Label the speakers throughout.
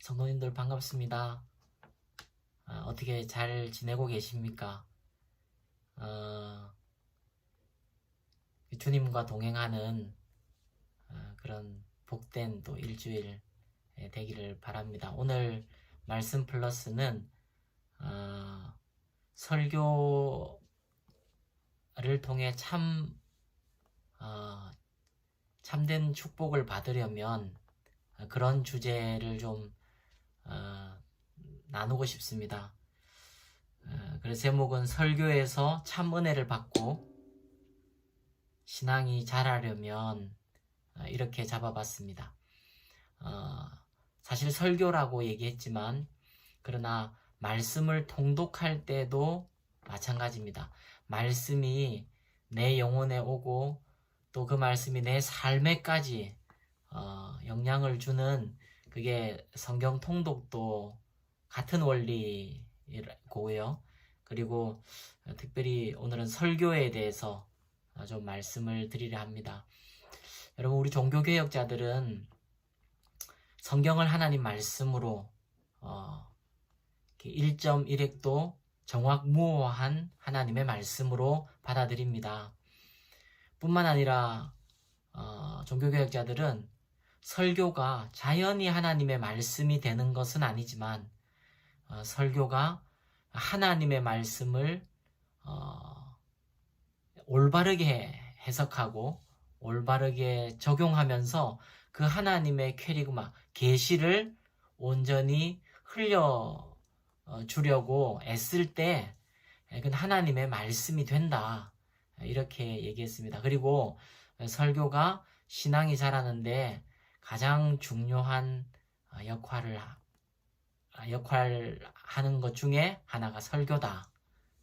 Speaker 1: 성도님들 반갑습니다. 어떻게 잘 지내고 계십니까? 주님과 동행하는 그런 복된 또 일주일 되기를 바랍니다. 오늘 말씀 플러스는 설교를 통해 참된 축복을 받으려면 그런 주제를 좀 나누고 싶습니다. 그래서 제목은 설교에서 참 은혜를 받고 신앙이 자라려면 이렇게 잡아봤습니다. 사실 설교라고 얘기했지만 그러나 말씀을 통독할 때도 마찬가지입니다. 말씀이 내 영혼에 오고 또 그 말씀이 내 삶에까지 영향을 주는 그게 성경 통독도 같은 원리고요. 그리고 특별히 오늘은 설교에 대해서 좀 말씀을 드리려 합니다. 여러분, 우리 종교개혁자들은 성경을 하나님 말씀으로 1.1획도 정확무오한 하나님의 말씀으로 받아들입니다. 뿐만 아니라 종교개혁자들은 설교가 자연히 하나님의 말씀이 되는 것은 아니지만 설교가 하나님의 말씀을 올바르게 해석하고 올바르게 적용하면서 그 하나님의 퀘리그마, 계시를 온전히 흘려주려고 애쓸 때 그건 하나님의 말씀이 된다. 이렇게 얘기했습니다. 그리고 설교가 신앙이 자라는데 가장 중요한 역할을 하는 것 중에 하나가 설교다.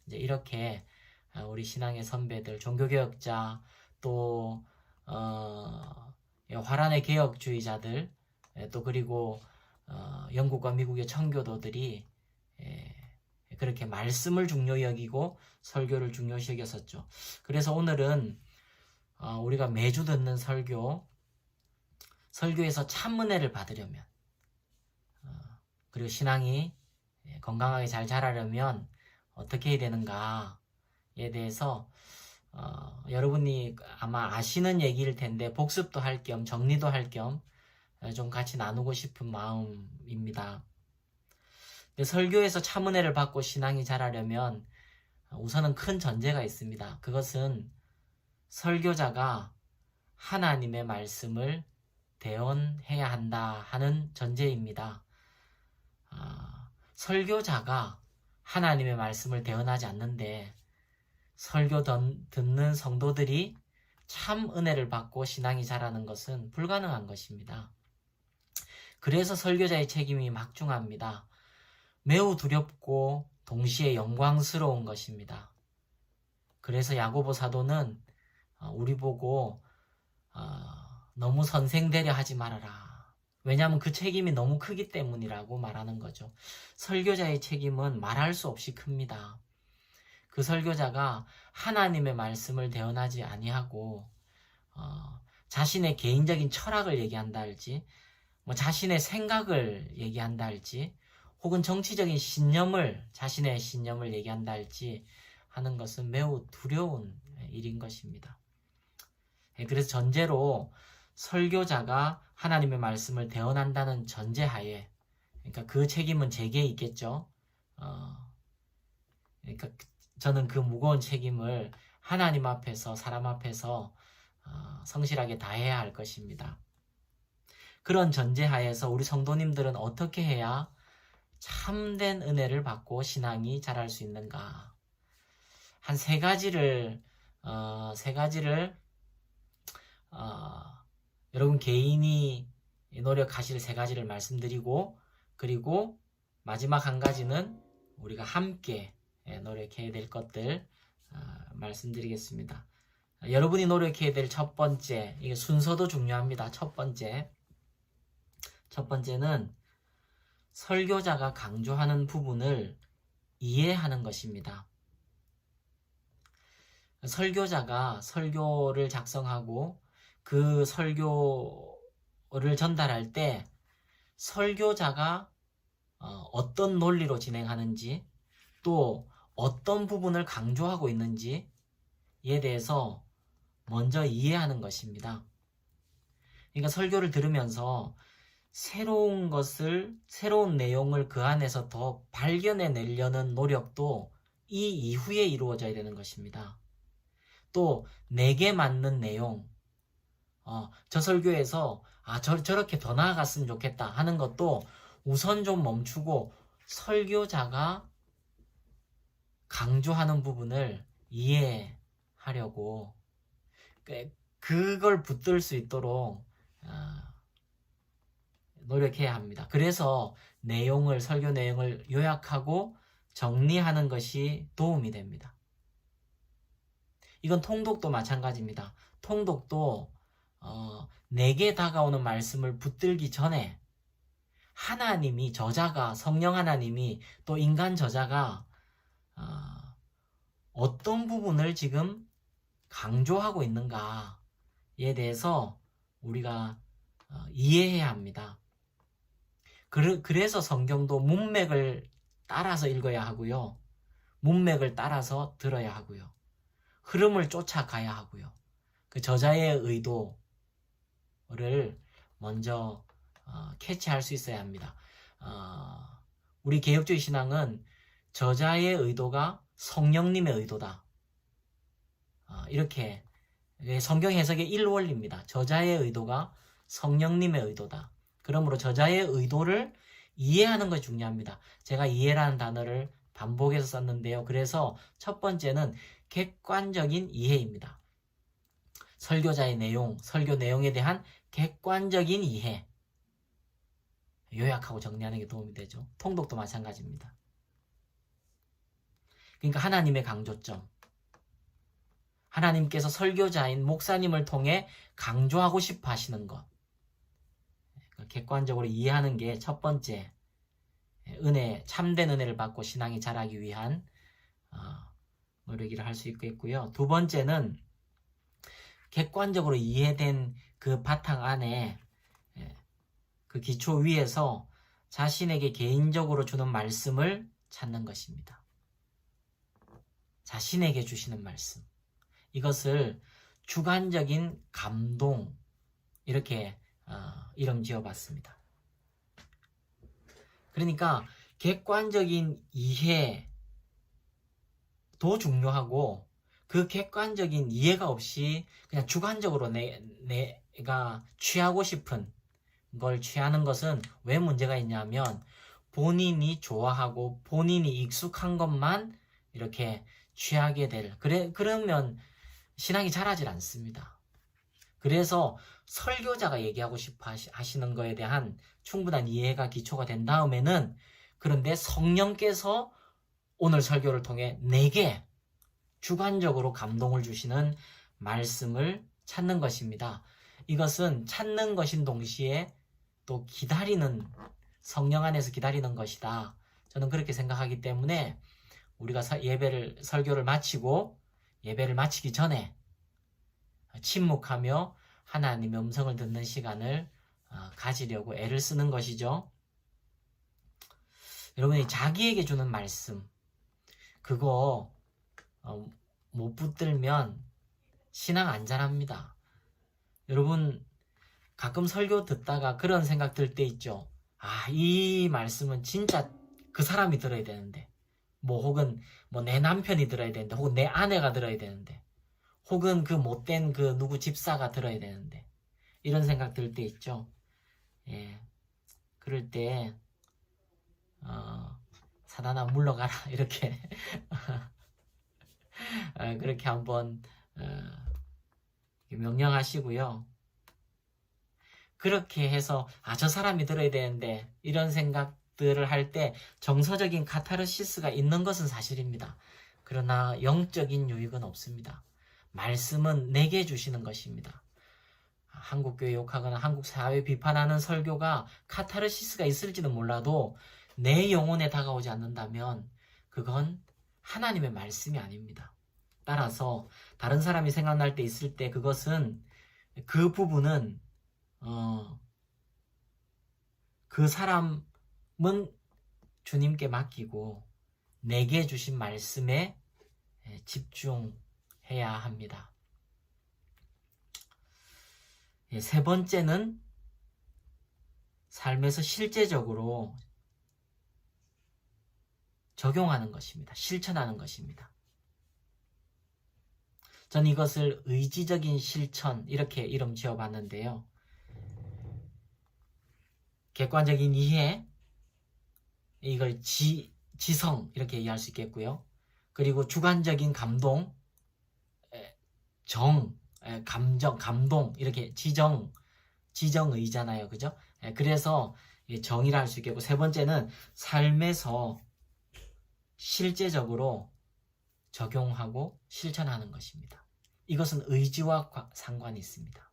Speaker 1: 이제 이렇게 우리 신앙의 선배들, 종교개혁자, 또 화란의 개혁주의자들, 또 그리고 영국과 미국의 청교도들이 그렇게 말씀을 중요히 여기고 설교를 중요시 여겼었죠. 그래서 오늘은 우리가 매주 듣는 설교에서 참 은혜를 받으려면 그리고 신앙이 건강하게 잘 자라려면 어떻게 해야 되는가에 대해서 여러분이 아마 아시는 얘기일 텐데 복습도 할 겸 정리도 할 겸 좀 같이 나누고 싶은 마음입니다. 설교에서 참 은혜를 받고 신앙이 자라려면 우선은 큰 전제가 있습니다. 그것은 설교자가 하나님의 말씀을 대언해야 한다 하는 전제입니다. 설교자가 하나님의 말씀을 대언하지 않는데 설교 듣는 성도들이 참 은혜를 받고 신앙이 자라는 것은 불가능한 것입니다. 그래서 설교자의 책임이 막중합니다. 매우 두렵고 동시에 영광스러운 것입니다. 그래서 야고보 사도는 우리 보고 너무 선생되려 하지 말아라. 왜냐하면 그 책임이 너무 크기 때문이라고 말하는 거죠. 설교자의 책임은 말할 수 없이 큽니다. 그 설교자가 하나님의 말씀을 대언하지 아니하고 자신의 개인적인 철학을 얘기한다 할지, 자신의 생각을 얘기한다 할지, 혹은 정치적인 자신의 신념을 얘기한다 할지 하는 것은 매우 두려운 일인 것입니다. 그래서 전제로 설교자가 하나님의 말씀을 대언한다는 전제하에, 그러니까 그 책임은 제게 있겠죠. 그러니까 저는 그 무거운 책임을 하나님 앞에서, 사람 앞에서 성실하게 다해야 할 것입니다. 그런 전제하에서 우리 성도님들은 어떻게 해야 참된 은혜를 받고 신앙이 자랄 수 있는가? 한 세 가지를 여러분 개인이 노력하실 세 가지를 말씀드리고, 그리고 마지막 한 가지는 우리가 함께 노력해야 될 것들 말씀드리겠습니다. 여러분이 노력해야 될 첫 번째, 이게 순서도 중요합니다. 첫 번째는 설교자가 강조하는 부분을 이해하는 것입니다. 설교자가 설교를 작성하고 그 설교를 전달할 때 설교자가 어떤 논리로 진행하는지, 또 어떤 부분을 강조하고 있는지에 대해서 먼저 이해하는 것입니다. 그러니까 설교를 들으면서 새로운 내용을 그 안에서 더 발견해내려는 노력도 이 이후에 이루어져야 되는 것입니다. 또 내게 맞는 내용, 저 설교에서 저렇게 더 나아갔으면 좋겠다 하는 것도 우선 좀 멈추고 설교자가 강조하는 부분을 이해하려고 그걸 붙들 수 있도록 노력해야 합니다. 그래서 설교 내용을 요약하고 정리하는 것이 도움이 됩니다. 이건 통독도 마찬가지입니다. 통독도 내게 다가오는 말씀을 붙들기 전에 하나님이, 저자가, 성령 하나님이, 또 인간 저자가 어떤 부분을 지금 강조하고 있는가에 대해서 우리가 이해해야 합니다. 그래서 성경도 문맥을 따라서 읽어야 하고요. 문맥을 따라서 들어야 하고요. 흐름을 쫓아가야 하고요. 그 저자의 의도를 먼저 캐치할 수 있어야 합니다. 우리 개혁주의 신앙은 저자의 의도가 성령님의 의도다. 이렇게 성경 해석의 1원리입니다. 저자의 의도가 성령님의 의도다. 그러므로 저자의 의도를 이해하는 것이 중요합니다. 제가 이해라는 단어를 반복해서 썼는데요. 그래서 첫 번째는 객관적인 이해입니다. 설교자의 내용, 설교 내용에 대한 객관적인 이해. 요약하고 정리하는 게 도움이 되죠. 통독도 마찬가지입니다. 그러니까 하나님의 강조점. 하나님께서 설교자인 목사님을 통해 강조하고 싶어 하시는 것. 객관적으로 이해하는 게 첫 번째, 참된 은혜를 받고 신앙이 자라기 위한 노력이라 할 수 있겠고요. 두 번째는 객관적으로 이해된 그 바탕 안에, 그 기초 위에서 자신에게 개인적으로 주는 말씀을 찾는 것입니다. 자신에게 주시는 말씀. 이것을 주관적인 감동, 이렇게 이름 지어봤습니다. 그러니까 객관적인 이해도 중요하고, 그 객관적인 이해가 없이 그냥 주관적으로 내가 취하고 싶은 걸 취하는 것은 왜 문제가 있냐면, 본인이 좋아하고 본인이 익숙한 것만 이렇게 취하게 그러면 신앙이 자라질 않습니다. 그래서 설교자가 얘기하고 싶어 하시는 거에 대한 충분한 이해가 기초가 된 다음에는, 그런데 성령께서 오늘 설교를 통해 내게 주관적으로 감동을 주시는 말씀을 찾는 것입니다. 이것은 찾는 것인 동시에 또 성령 안에서 기다리는 것이다. 저는 그렇게 생각하기 때문에 우리가 설교를 마치고 예배를 마치기 전에 침묵하며 하나님의 음성을 듣는 시간을 가지려고 애를 쓰는 것이죠. 여러분이 자기에게 주는 말씀, 그거 못 붙들면 신앙 안 자랍니다. 여러분 가끔 설교 듣다가 그런 생각 들 때 있죠. 이 말씀은 진짜 그 사람이 들어야 되는데, 혹은 내 남편이 들어야 되는데, 혹은 내 아내가 들어야 되는데, 혹은 그 못된 그 누구 집사가 들어야 되는데, 이런 생각 들 때 있죠. 그럴 때 사단아 물러가라, 이렇게 그렇게 한번 명령하시고요. 그렇게 해서 저 사람이 들어야 되는데, 이런 생각들을 할 때 정서적인 카타르시스가 있는 것은 사실입니다. 그러나 영적인 유익은 없습니다. 말씀은 내게 주시는 것입니다. 한국교회 욕하거나 한국 사회 비판하는 설교가 카타르시스가 있을지는 몰라도 내 영혼에 다가오지 않는다면 그건 하나님의 말씀이 아닙니다. 따라서 다른 사람이 생각날 때 있을 때 그 부분은 그 사람은 주님께 맡기고 내게 주신 말씀에 집중해야 합니다. 세 번째는 삶에서 실제적으로 적용하는 것입니다. 실천하는 것입니다. 전 이것을 의지적인 실천 이렇게 이름 지어봤는데요. 객관적인 이해, 이걸 지성 이렇게 이해할 수 있겠고요. 그리고 주관적인 감동, 감정, 감동 이렇게 지정의잖아요. 그죠? 그래서 정의를 할 수 있겠고, 세 번째는 삶에서 실제적으로 적용하고 실천하는 것입니다. 이것은 의지와 상관이 있습니다.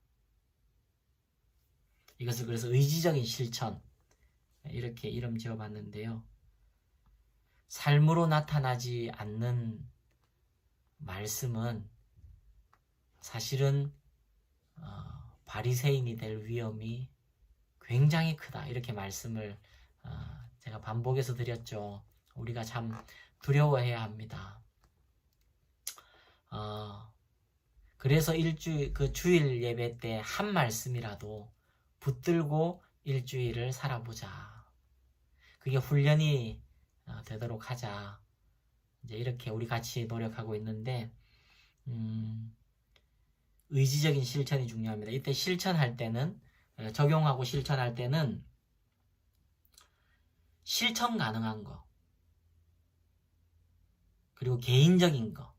Speaker 1: 이것을 그래서 의지적인 실천 이렇게 이름 지어봤는데요. 삶으로 나타나지 않는 말씀은 사실은 바리새인이 될 위험이 굉장히 크다. 이렇게 말씀을 제가 반복해서 드렸죠. 우리가 참 두려워해야 합니다. 그래서 그 주일 예배 때 한 말씀이라도 붙들고 일주일을 살아보자. 그게 훈련이 되도록 하자. 이제 이렇게 우리 같이 노력하고 있는데, 의지적인 실천이 중요합니다. 이때 실천할 때는, 적용하고 실천할 때는 실천 가능한 거, 그리고 개인적인 거,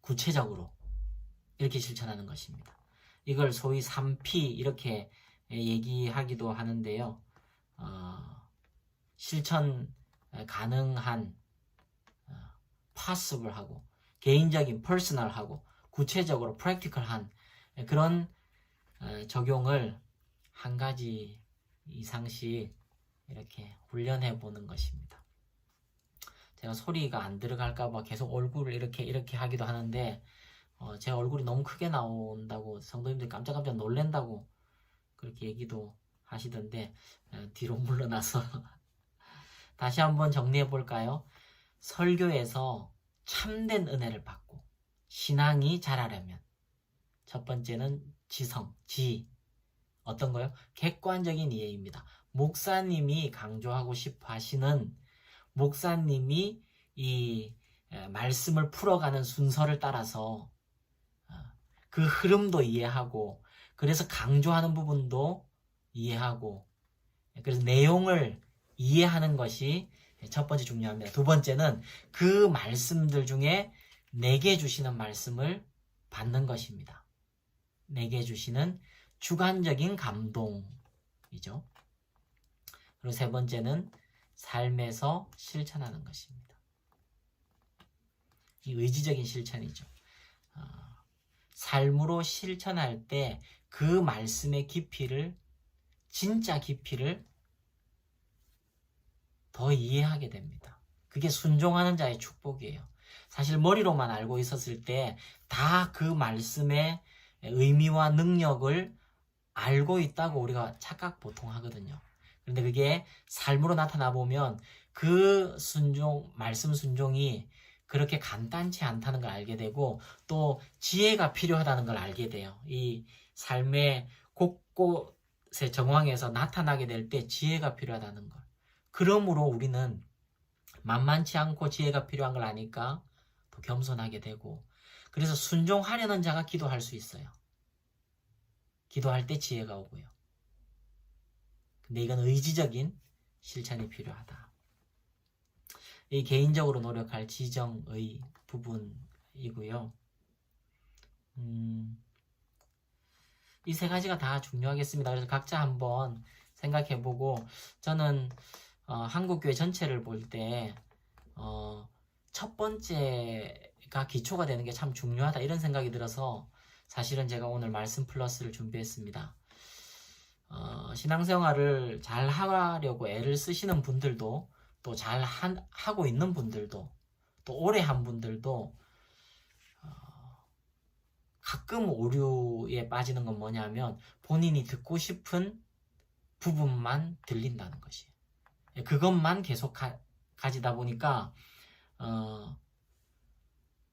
Speaker 1: 구체적으로 이렇게 실천하는 것입니다. 이걸 소위 3P 이렇게 얘기하기도 하는데요. 실천 가능한, possible하고, 개인적인 personal하고, 구체적으로 practical한 그런 적용을 한 가지 이상씩 이렇게 훈련해 보는 것입니다. 제가 소리가 안 들어갈까봐 계속 얼굴을 이렇게 하기도 하는데, 제 얼굴이 너무 크게 나온다고 성도님들이 깜짝깜짝 놀란다고 그렇게 얘기도 하시던데, 뒤로 물러나서 다시 한번 정리해 볼까요? 설교에서 참된 은혜를 받고 신앙이 자라려면 첫 번째는 어떤 거요? 객관적인 이해입니다. 목사님이 강조하고 싶어 하시는, 목사님이 이 말씀을 풀어가는 순서를 따라서 그 흐름도 이해하고, 그래서 강조하는 부분도 이해하고, 그래서 내용을 이해하는 것이 첫 번째 중요합니다. 두 번째는 그 말씀들 중에 내게 주시는 말씀을 받는 것입니다. 내게 주시는 주관적인 감동이죠. 그리고 세 번째는 삶에서 실천하는 것입니다. 이 의지적인 실천이죠. 삶으로 실천할 때 그 말씀의 깊이를, 진짜 깊이를 더 이해하게 됩니다. 그게 순종하는 자의 축복이에요. 사실 머리로만 알고 있었을 때 다 그 말씀의 의미와 능력을 알고 있다고 우리가 착각 보통 하거든요. 그런데 그게 삶으로 나타나 보면 그 말씀 순종이 그렇게 간단치 않다는 걸 알게 되고, 또 지혜가 필요하다는 걸 알게 돼요. 이 삶의 곳곳의 정황에서 나타나게 될 때 지혜가 필요하다는 걸. 그러므로 우리는 만만치 않고 지혜가 필요한 걸 아니까 더 겸손하게 되고, 그래서 순종하려는 자가 기도할 수 있어요. 기도할 때 지혜가 오고요. 근데 이건 의지적인 실천이 필요하다. 이 개인적으로 노력할 지정의 부분이고요. 이 세 가지가 다 중요하겠습니다. 그래서 각자 한번 생각해보고, 저는 한국교회 전체를 볼 때 첫 번째가 기초가 되는 게 참 중요하다, 이런 생각이 들어서 사실은 제가 오늘 말씀 플러스를 준비했습니다. 신앙생활을 잘 하려고 애를 쓰시는 분들도, 또 잘 하고 있는 분들도, 또 오래 한 분들도 가끔 오류에 빠지는 건 뭐냐면 본인이 듣고 싶은 부분만 들린다는 것이에요. 그것만 계속 가지다 보니까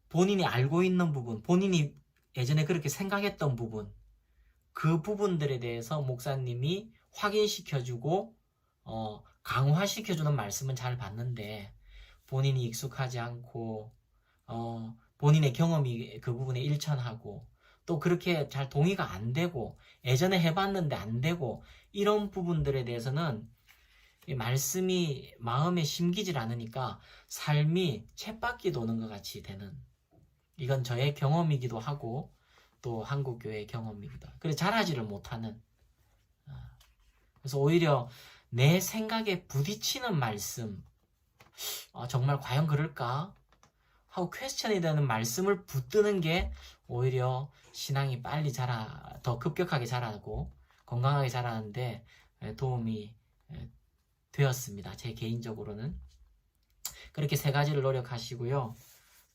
Speaker 1: 본인이 알고 있는 부분, 본인이 예전에 그렇게 생각했던 부분, 그 부분들에 대해서 목사님이 확인시켜주고 강화시켜주는 말씀은 잘 받는데 본인이 익숙하지 않고 본인의 경험이 그 부분에 일천하고 또 그렇게 잘 동의가 안 되고 예전에 해봤는데 안 되고 이런 부분들에 대해서는 이 말씀이 마음에 심기질 않으니까 삶이 쳇바퀴 도는 것 같이 되는, 이건 저의 경험이기도 하고 또 한국교회의 경험이기도 하고, 그래서 잘하지를 못하는, 그래서 오히려 내 생각에 부딪히는 말씀, 정말 과연 그럴까 하고 퀘스천이 되는 말씀을 붙드는 게 오히려 신앙이 빨리 더 급격하게 자라고 건강하게 자라는데 도움이 되었습니다. 제 개인적으로는. 그렇게 세 가지를 노력하시고요.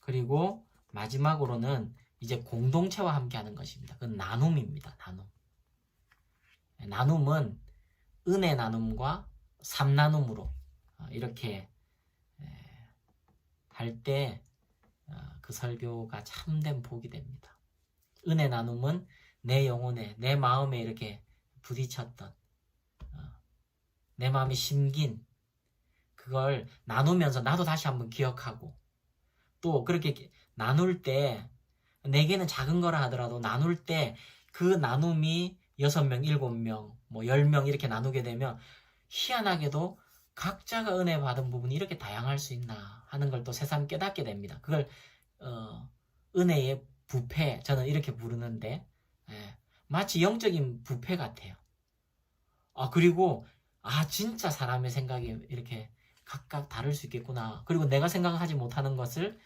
Speaker 1: 그리고 마지막으로는 이제 공동체와 함께 하는 것입니다. 그건 나눔입니다. 나눔. 나눔은 은혜 나눔과 삼나눔으로 이렇게 할 때 그 설교가 참된 복이 됩니다. 은혜 나눔은 내 영혼에, 내 마음에 이렇게 부딪혔던, 내 마음이 심긴 그걸 나누면서 나도 다시 한번 기억하고, 또 그렇게 나눌 때 내게는 작은 거라 하더라도 나눌 때 그 나눔이 6명, 7명, 뭐 10명 이렇게 나누게 되면 희한하게도 각자가 은혜 받은 부분이 이렇게 다양할 수 있나 하는 걸 또 새삼 깨닫게 됩니다. 그걸 은혜의 부패, 저는 이렇게 부르는데 마치 영적인 부패 같아요. 그리고 진짜 사람의 생각이 이렇게 각각 다를 수 있겠구나. 그리고 내가 생각하지 못하는 것을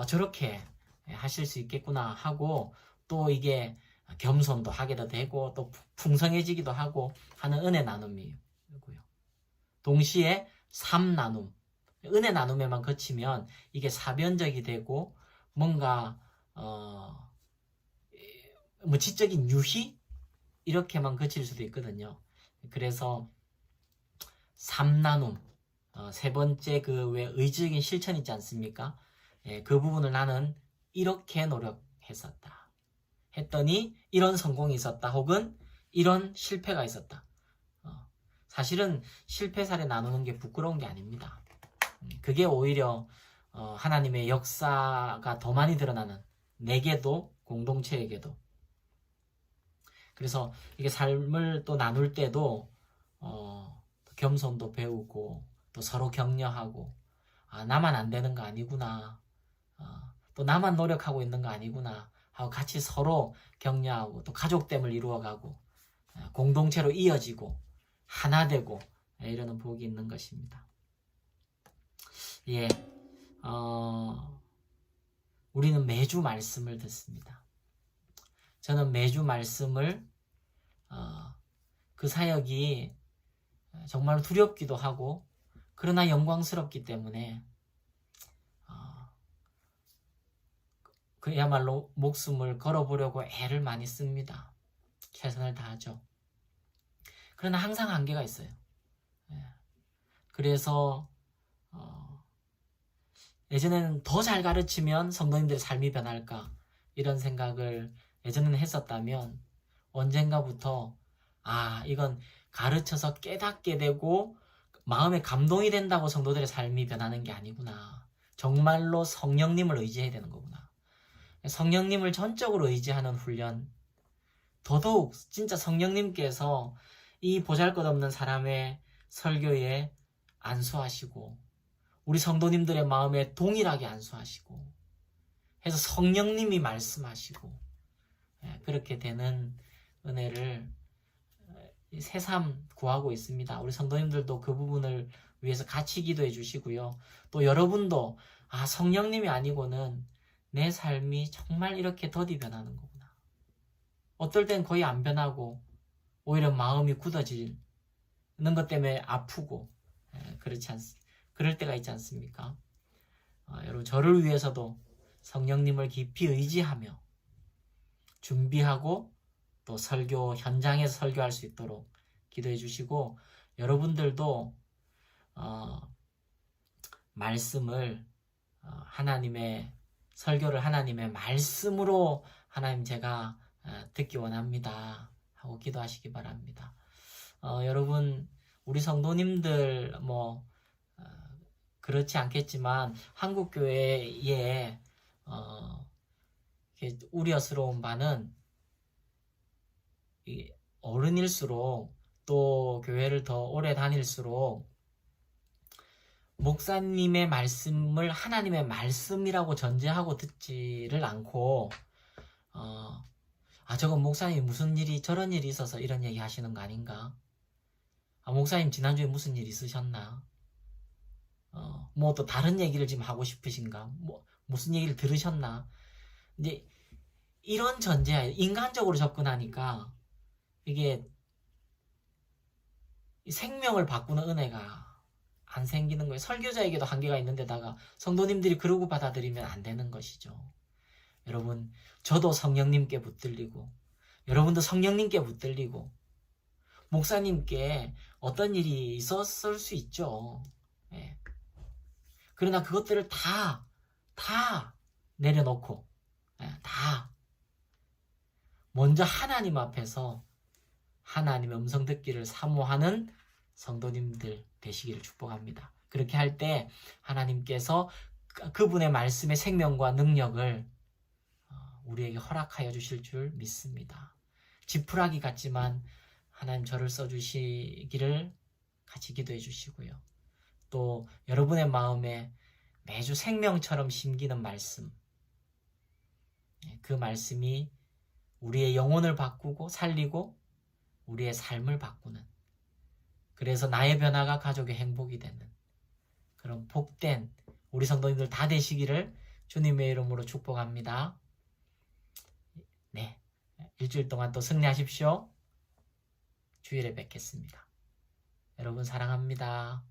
Speaker 1: 저렇게 하실 수 있겠구나 하고, 또 이게 겸손도 하게도 되고 또 풍성해지기도 하고 하는 은혜 나눔이고요. 동시에 삶 나눔, 은혜 나눔에만 그치면 이게 사변적이 되고 뭔가 뭐 지적인 유희 이렇게만 그칠 수도 있거든요. 그래서 삶 나눔, 세 번째 그 왜 의지적인 실천 있지 않습니까? 그 부분을 나는 이렇게 노력했었다 했더니 이런 성공이 있었다, 혹은 이런 실패가 있었다. 사실은 실패 사례 나누는 게 부끄러운 게 아닙니다. 그게 오히려 하나님의 역사가 더 많이 드러나는, 내게도 공동체에게도. 그래서 이게 삶을 또 나눌 때도 겸손도 배우고 또 서로 격려하고, 나만 안 되는 거 아니구나, 또 나만 노력하고 있는 거 아니구나 하고 같이 서로 격려하고 또 가족됨을 이루어가고 공동체로 이어지고 하나 되고 이러는 복이 있는 것입니다. 우리는 매주 말씀을 듣습니다. 저는 매주 말씀을 그 사역이 정말 두렵기도 하고 그러나 영광스럽기 때문에 그야말로 목숨을 걸어보려고 애를 많이 씁니다. 최선을 다하죠. 그러나 항상 한계가 있어요. 그래서 예전에는 더 잘 가르치면 성도님들의 삶이 변할까 이런 생각을 예전에는 했었다면 언젠가부터 이건 가르쳐서 깨닫게 되고 마음에 감동이 된다고 성도들의 삶이 변하는 게 아니구나. 정말로 성령님을 의지해야 되는 거구나. 성령님을 전적으로 의지하는 훈련, 더더욱 진짜 성령님께서 이 보잘것없는 사람의 설교에 안수하시고 우리 성도님들의 마음에 동일하게 안수하시고 해서 성령님이 말씀하시고 그렇게 되는 은혜를 새삼 구하고 있습니다. 우리 성도님들도 그 부분을 위해서 같이 기도해 주시고요. 또 여러분도 성령님이 아니고는 내 삶이 정말 이렇게 더디 변하는 거구나. 어떨 땐 거의 안 변하고 오히려 마음이 굳어지는 것 때문에 아프고 그럴 때가 있지 않습니까? 여러분, 저를 위해서도 성령님을 깊이 의지하며 준비하고 또 설교 현장에서 설교할 수 있도록 기도해 주시고, 여러분들도 말씀을 하나님의 설교를 하나님의 말씀으로 하나님 제가 듣기 원합니다 하고 기도하시기 바랍니다. 여러분 우리 성도님들 그렇지 않겠지만 한국 교회에 우려스러운 바는 어른일수록 또 교회를 더 오래 다닐수록 목사님의 말씀을 하나님의 말씀이라고 전제하고 듣지를 않고 저건 목사님이 무슨 일이 저런 일이 있어서 이런 얘기 하시는 거 아닌가? 목사님 지난주에 무슨 일 있으셨나? 또 다른 얘기를 지금 하고 싶으신가? 무슨 얘기를 들으셨나? 이제 이런 전제하에 인간적으로 접근하니까 이게 생명을 바꾸는 은혜가 안 생기는 거예요. 설교자에게도 한계가 있는데다가 성도님들이 그러고 받아들이면 안 되는 것이죠. 여러분, 저도 성령님께 붙들리고 여러분도 성령님께 붙들리고 목사님께 어떤 일이 있었을 수 있죠. 예. 그러나 그것들을 다 내려놓고 다 먼저 하나님 앞에서 하나님의 음성 듣기를 사모하는 성도님들 되시기를 축복합니다. 그렇게 할 때 하나님께서 그분의 말씀의 생명과 능력을 우리에게 허락하여 주실 줄 믿습니다. 지푸라기 같지만 하나님 저를 써주시기를 같이 기도해 주시고요. 또 여러분의 마음에 매주 생명처럼 심기는 말씀, 그 말씀이 우리의 영혼을 바꾸고 살리고 우리의 삶을 바꾸는, 그래서 나의 변화가 가족의 행복이 되는 그런 복된 우리 성도님들 다 되시기를 주님의 이름으로 축복합니다. 네, 일주일 동안 또 승리하십시오. 주일에 뵙겠습니다. 여러분 사랑합니다.